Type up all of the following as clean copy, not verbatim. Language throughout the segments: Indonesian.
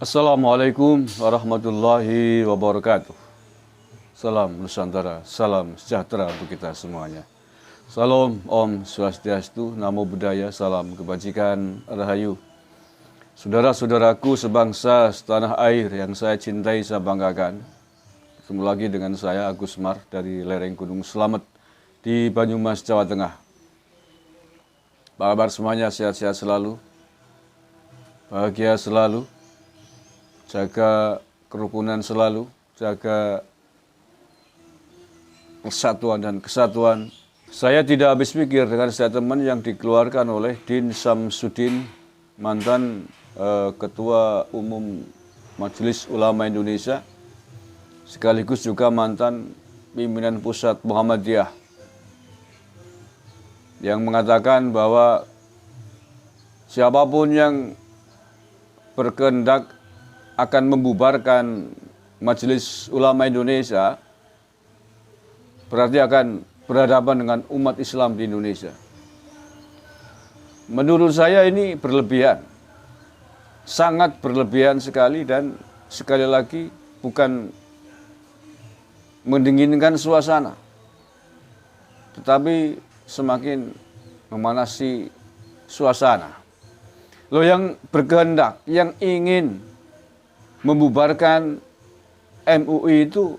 Assalamualaikum warahmatullahi wabarakatuh. Salam Nusantara, salam sejahtera untuk kita semuanya. Salam Om Swastiastu, Namo Buddhaya, salam kebajikan, Rahayu. Saudara-saudaraku sebangsa setanah air yang saya cintai, saya banggakan. Ketemu lagi dengan saya Agus Mar dari lereng Gunung Slamet di Banyumas, Jawa Tengah. Apa kabar semuanya? Sehat-sehat selalu, bahagia selalu, jaga kerukunan selalu, jaga persatuan dan kesatuan. Saya tidak habis pikir dengan statement yang dikeluarkan oleh Din Samsudin, mantan Ketua Umum Majelis Ulama Indonesia, sekaligus juga mantan pimpinan pusat Muhammadiyah, yang mengatakan bahwa siapapun yang berkehendak akan membubarkan Majelis Ulama Indonesia berarti akan berhadapan dengan umat Islam di Indonesia. Menurut saya ini berlebihan, sangat berlebihan sekali, dan sekali lagi bukan mendinginkan suasana, tetapi semakin memanasi suasana. Loh, yang berkehendak, yang ingin membubarkan MUI itu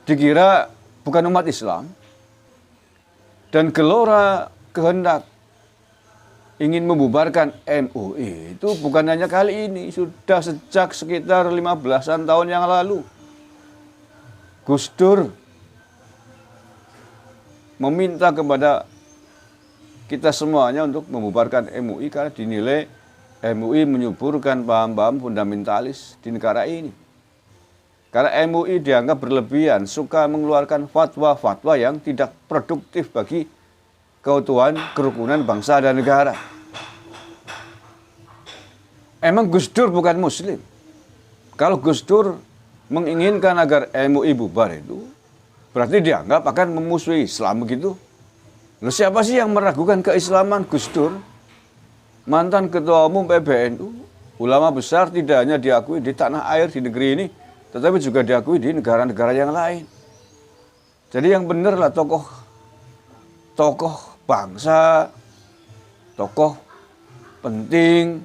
dikira bukan umat Islam, dan gelora kehendak ingin membubarkan MUI itu bukan hanya kali ini, sudah sejak sekitar 15-an tahun yang lalu. Gus Dur meminta kepada kita semuanya untuk membubarkan MUI karena dinilai MUI menyuburkan paham-paham fundamentalis di negara ini. Karena MUI dianggap berlebihan, suka mengeluarkan fatwa-fatwa yang tidak produktif bagi keutuhan kerukunan bangsa dan negara. Emang Gus Dur bukan Muslim? Kalau Gus Dur menginginkan agar MUI bubar itu, berarti dianggap akan memusuhi Islam begitu. Lalu siapa sih yang meragukan keislaman Gus Dur? Mantan Ketua Umum PBNU, ulama besar, tidak hanya diakui di tanah air di negeri ini, tetapi juga diakui di negara-negara yang lain. Jadi yang benar lah tokoh bangsa, tokoh penting,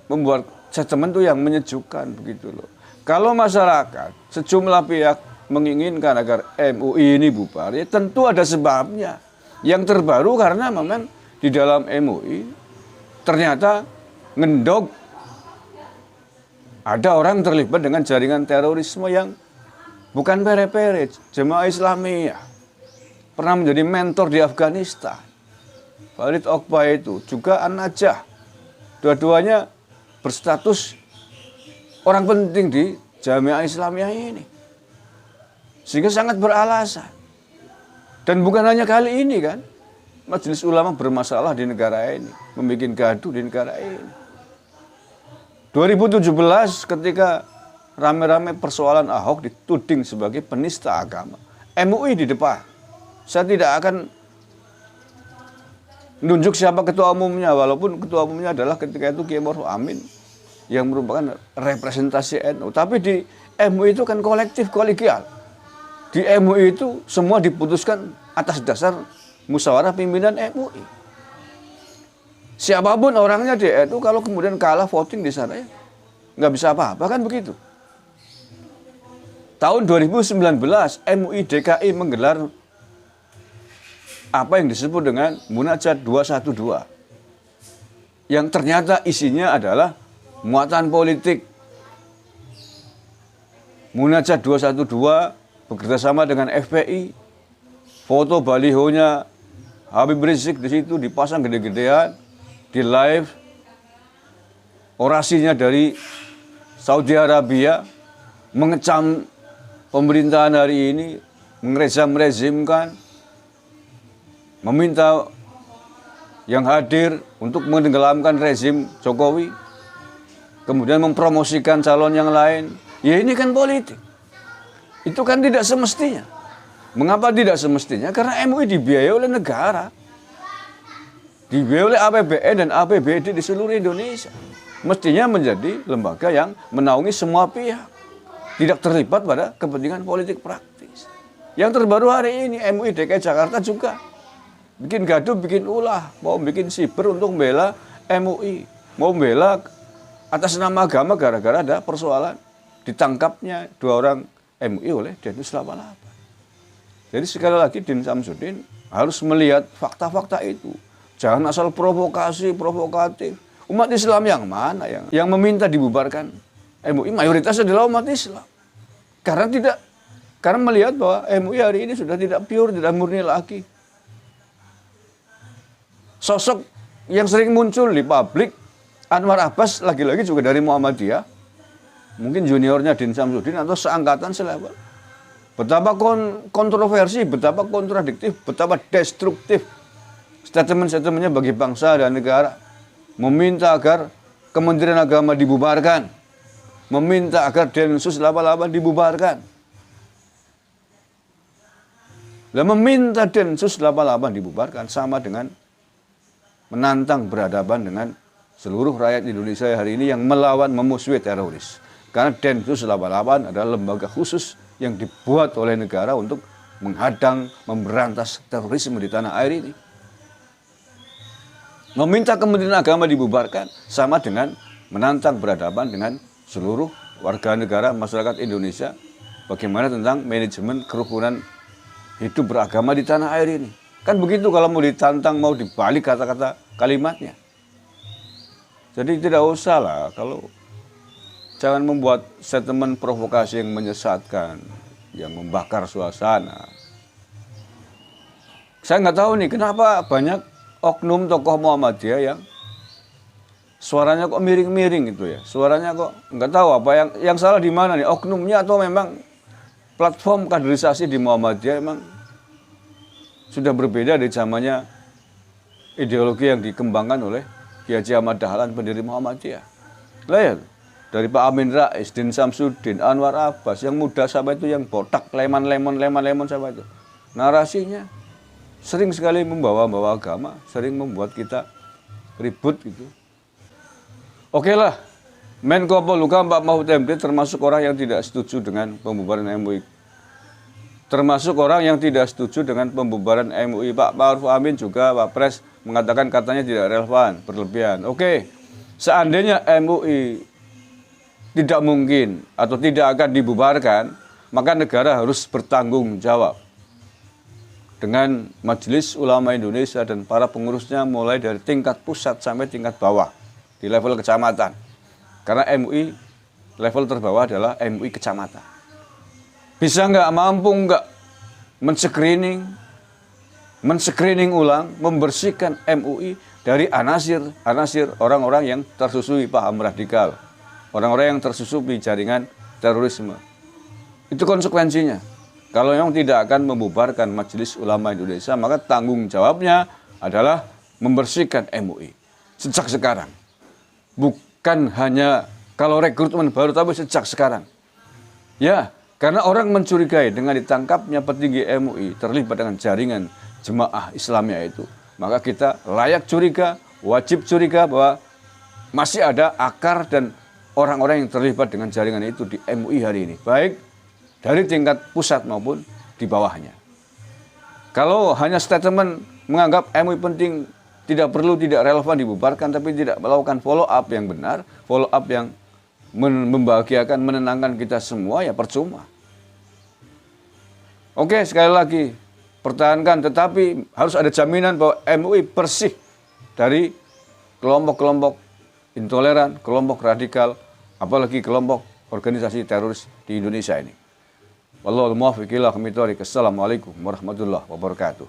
membuat statement itu yang menyejukkan begitu loh. Kalau masyarakat, sejumlah pihak menginginkan agar MUI ini bubar, ya tentu ada sebabnya. Yang terbaru karena memang di dalam MUI ternyata ngendok ada orang terlibat dengan jaringan terorisme yang bukan pere-pere. Jemaah Islamiyah pernah menjadi mentor di Afghanistan. Farid Oqbah itu juga An-Najah. Dua-duanya berstatus orang penting di Jamaah Islamiyah ini. Sehingga sangat beralasan. Dan bukan hanya kali ini kan, Majelis Ulama bermasalah di negara ini, membuat gaduh di negara ini. 2017 ketika rame-rame persoalan Ahok dituding sebagai penista agama, MUI di depan. Saya tidak akan menunjuk siapa ketua umumnya, walaupun ketua umumnya adalah ketika itu Kiai Ma'ruf Amin yang merupakan representasi NU. Tapi di MUI itu kan kolektif, kolegial. Di MUI itu semua diputuskan atas dasar musyawarah pimpinan MUI. Siapapun orangnya di NU, kalau kemudian kalah voting di sana, ya nggak bisa apa-apa kan begitu. Tahun 2019 MUI DKI menggelar apa yang disebut dengan Munajat 212, yang ternyata isinya adalah muatan politik. Munajat 212 bekerjasama dengan FPI, foto balihonya Habib Rizik di situ dipasang gede-gedean, di live, orasinya dari Saudi Arabia, mengecam pemerintahan hari ini, merezimkan, meminta yang hadir untuk menenggelamkan rezim Jokowi, kemudian mempromosikan calon yang lain. Ya ini kan politik. Itu kan tidak semestinya. Mengapa tidak semestinya? Karena MUI dibiayai oleh negara. Dibiayai oleh APBN dan APBD di seluruh Indonesia. mestinya menjadi lembaga yang menaungi semua pihak, tidak terlibat pada kepentingan politik praktis. Yang terbaru hari ini MUI DKI Jakarta juga bikin gaduh, bikin ulah, mau bikin siber untuk membela MUI, mau membela atas nama agama gara-gara ada persoalan ditangkapnya 2 orang MUI oleh Densus 88. Jadi sekali lagi Din Samsudin harus melihat fakta-fakta itu. Jangan asal provokasi, provokatif. Umat Islam yang mana yang meminta dibubarkan MUI? Mayoritas adalah umat Islam. Karena melihat bahwa MUI hari ini sudah tidak pure, tidak murni lagi. Sosok yang sering muncul di publik, Anwar Abbas lagi-lagi juga dari Muhammadiyah. Mungkin juniornya Din Samsudin atau seangkatan selevel. Betapa kontroversi, betapa kontradiktif, betapa destruktif statement-statementnya bagi bangsa dan negara. Meminta agar Kementerian Agama dibubarkan. Meminta agar Densus 88 dibubarkan. Dan meminta Densus 88 dibubarkan sama dengan menantang berhadapan dengan seluruh rakyat Indonesia hari ini yang melawan, memusuhi teroris. Karena Densus 88 adalah lembaga khusus yang dibuat oleh negara untuk menghadang, memberantas terorisme di tanah air ini. Meminta Kementerian Agama dibubarkan sama dengan menantang berhadapan dengan seluruh warga negara masyarakat Indonesia bagaimana tentang manajemen kerukunan hidup beragama di tanah air ini. Kan begitu kalau mau ditantang, mau dibalik kata-kata kalimatnya. Jadi tidak usah lah kalau jangan membuat statement provokasi yang menyesatkan, yang membakar suasana. Saya nggak tahu nih kenapa banyak oknum tokoh Muhammadiyah yang suaranya kok miring-miring gitu ya. Suaranya kok nggak tahu apa yang salah di mana nih, oknumnya atau memang platform kaderisasi di Muhammadiyah memang sudah berbeda dari zamannya ideologi yang dikembangkan oleh Kiai Haji Ahmad Dahlan pendiri Muhammadiyah. Lah ya, dari Pak Amin Rais, Din Samsudin, Anwar Abbas, yang muda sampai itu yang botak, lemon sampai itu. Narasinya sering sekali membawa agama, sering membuat kita ribut gitu. Oke lah, Menko Polhukam Pak Mahfud MD termasuk orang yang tidak setuju dengan pembubaran MUI. Termasuk orang yang tidak setuju dengan pembubaran MUI. Pak Ma'ruf Amin juga, Pak Pres mengatakan katanya tidak relevan, berlebihan. Oke, seandainya MUI tidak mungkin atau tidak akan dibubarkan, maka negara harus bertanggung jawab dengan Majelis Ulama Indonesia dan para pengurusnya mulai dari tingkat pusat sampai tingkat bawah di level kecamatan. Karena MUI level terbawah adalah MUI kecamatan. Bisa nggak, mampu nggak men-screening ulang, membersihkan MUI dari anasir orang-orang yang tersusui paham radikal, orang-orang yang tersusupi jaringan terorisme. Itu konsekuensinya. Kalau memang tidak akan membubarkan Majelis Ulama Indonesia, maka tanggung jawabnya adalah membersihkan MUI sejak sekarang. Bukan hanya kalau rekrutmen baru, tapi sejak sekarang. Ya, karena orang mencurigai dengan ditangkapnya petinggi MUI terlibat dengan jaringan jemaah Islamnya itu, maka kita layak curiga, wajib curiga bahwa masih ada akar dan orang-orang yang terlibat dengan jaringan itu di MUI hari ini, baik dari tingkat pusat maupun di bawahnya. Kalau hanya statement menganggap MUI penting, tidak perlu, tidak relevan dibubarkan, tapi tidak melakukan follow up yang benar, follow up yang membahagiakan, menenangkan kita semua, ya percuma. Oke, sekali lagi, pertahankan, tetapi harus ada jaminan bahwa MUI bersih dari kelompok-kelompok intoleran, kelompok radikal, apalagi kelompok organisasi teroris di Indonesia ini. Wallahul muwaffiq ila aqwamit thoriq. Assalamualaikum warahmatullahi wabarakatuh.